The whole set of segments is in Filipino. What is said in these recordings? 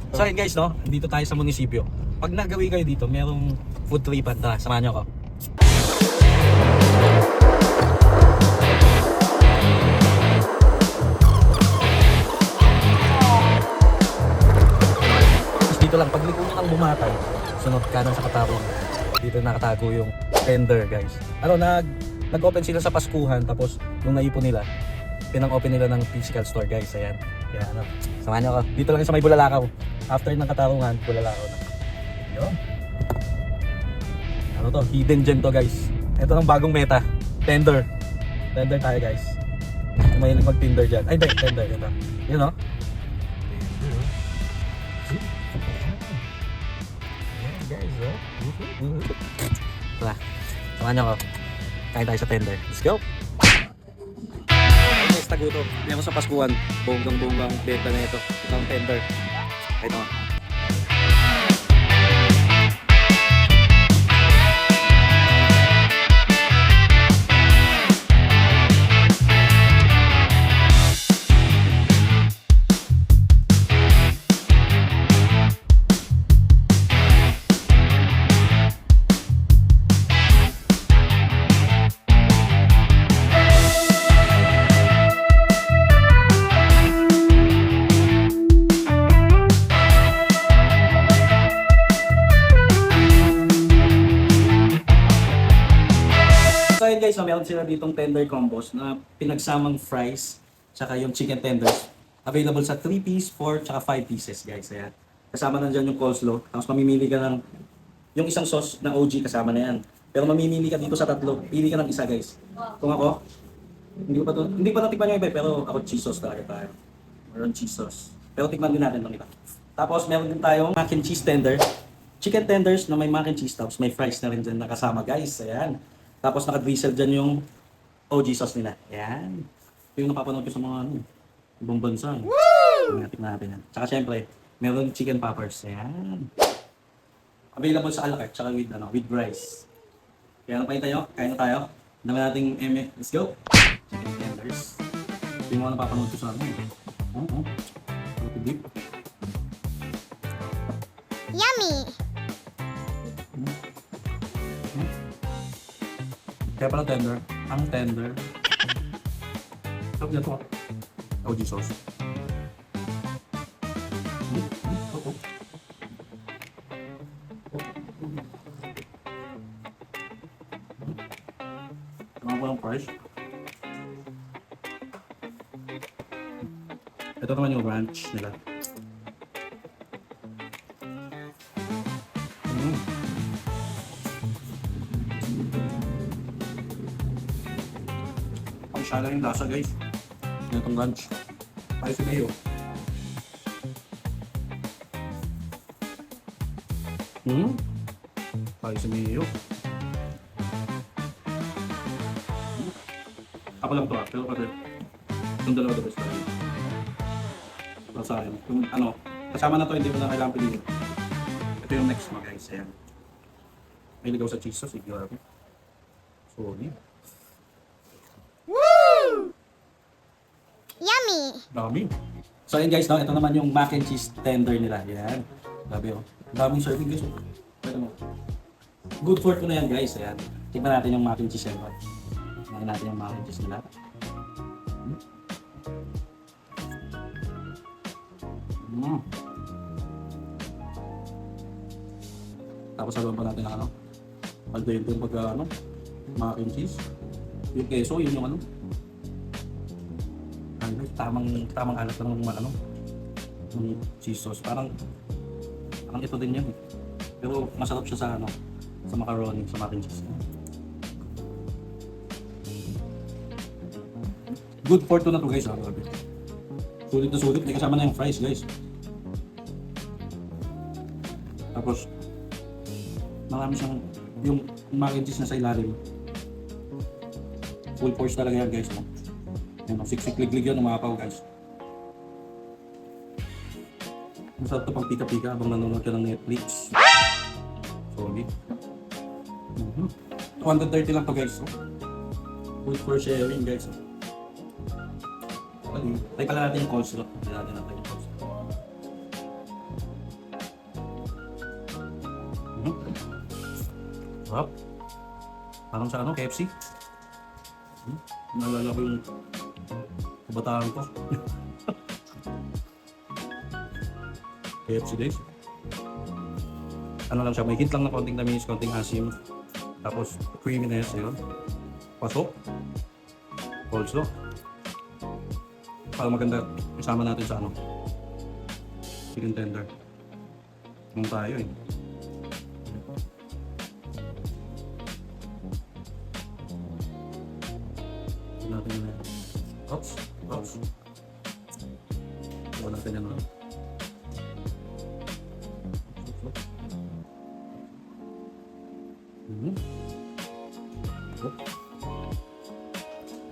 So ayun guys, no? Dito tayo sa munisipyo. Pag nagawi kayo dito, merong food tripan. Tara, samahan nyo ako. Tapos dito lang, pag liko nyo ng bumatay, sunod kanan sa katawang. Dito nakatago yung tender guys. Nag-open sila sa Paskuhan, tapos nung naipon nila, pinang-open nila ng physical store guys. Ayan. Kaya samahan nyo ako. Dito lang sa may Bulalakaw. After ng Katarungan, Bulalakaw na. Yun. Ano to? Hidden gem to guys. Ito ang bagong meta. Tender. Tender tayo guys. Kung mahilig mag-tinder dyan. Ay, hindi. Tender. Ito. Yun o. Ayan guys o. Tara. Samahan nyo ako. Kain tayo sa tender. Let's go! Taguto. Hindi ako sa Paskuhan. Bonggang-bonggang benta na ito. Ito ang tender. Ito. So ayun guys, meron sila ditong tender combos na pinagsamang fries tsaka yung chicken tenders. Available sa 3-piece, 4, tsaka 5 pieces guys. Ayan. Kasama nandiyan yung coleslaw. Tapos mamimili ka ng yung isang sauce na OG kasama na yan. Pero mamimili ka dito sa tatlo. Pili ka ng isa guys. Kung ako, hindi pa natikman yung iba pero ako cheese sauce talaga tayo. Meron cheese sauce. Pero tikman din natin ng iba. Tapos meron din tayong mac and cheese tender. Chicken tenders na may mac and cheese tapos may fries na rin dyan nakasama guys. Ayan. Tapos naka-drizzle dyan yung OG sauce nila. Ayan. Ito yung napapanood ko sa mga ibang bansa. Woo! Tingnan natin yan. Tsaka syempre, meron chicken poppers. Ayan. Available sa a la carte, tsaka with rice. Kaya ano pa tayo? Kain na tayo. Dami nating let's go! Chicken tenders. Ito yung mga napapanood ko sa deep. Yummy! Kaya pala tender. Ang tender. Sarap niya ito ah. OG sauce. Tama ko ng fries. Ito naman yung ranch nila. Siya lang yung lasa guys. Itong lunch. Tayo si Mayo. Tayo si Mayo. Ako lang to ah. Pero kasi itong dalawa the best talaga. Ito sa akin. Kung kasama na to hindi mo na kailangan piliin. Ito yung next mo guys. Ayan. May ligaw sa cheese sauce. Grabe. Sorry. Yummy! Dami. So ayun guys, ito naman yung mac and cheese tender nila. Yan. Grabe oh. Daming serving guys. Pwede mo. Good for ko na yan guys. Ayan. Tignan natin yung mac and cheese yan. Tignan natin yung mac and cheese nila. Tapos saluhan pa natin ang paldayin yung pagka mac and cheese. Yung keso, yun yung tamang alat lang ng ng cheese sauce. Parang ito din yan. Pero masarap siya sa sa macaroni, sa mac and cheese. Good for two na to guys. Sulit na sulit. May kasama na yung fries guys. Tapos marami siyang yung mac and cheese na sa ilalim. Full force talaga yan guys. Yan, siksik-liglig yan, umapaw guys. Masarap ito pang pika-pika habang nanonood ka ng Netflix. Solid. 230 lang to guys. Good for sharing guys. Try pala natin yung coleslaw. Try natin yung coleslaw. Sarap. Parang sa ano, KFC. Naalala ko yung kabataan ko. KFC days. Ano lang siya, may hint lang na konting tamis, konting asim. Tapos creaminess, yun. Pasok. Coleslaw. Para maganda, isama natin sa ano. Chicken tender. Kung tayo eh. Natin yun. Oops. Wala natin yan.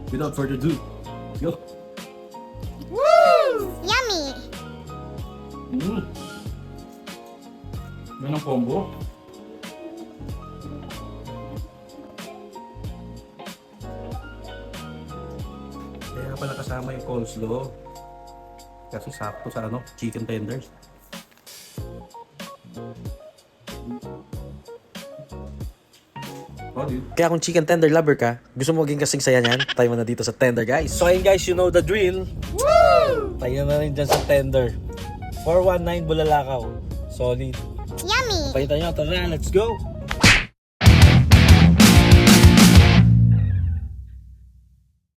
Without further ado, go! Yummy! Yan ang combo. Kaya pala kasama yung coleslaw. Kasi sakto sa ano, chicken tenders. Kaya kung chicken tender lover ka, gusto mo maging kasing saya niyan, tayo mo na dito sa tender, guys. So ayun guys, you know the drill. Tayo na rin dyan sa tender. 419 Bulalakaw. Solid. Yummy! Pahinta nyo, tara, let's go!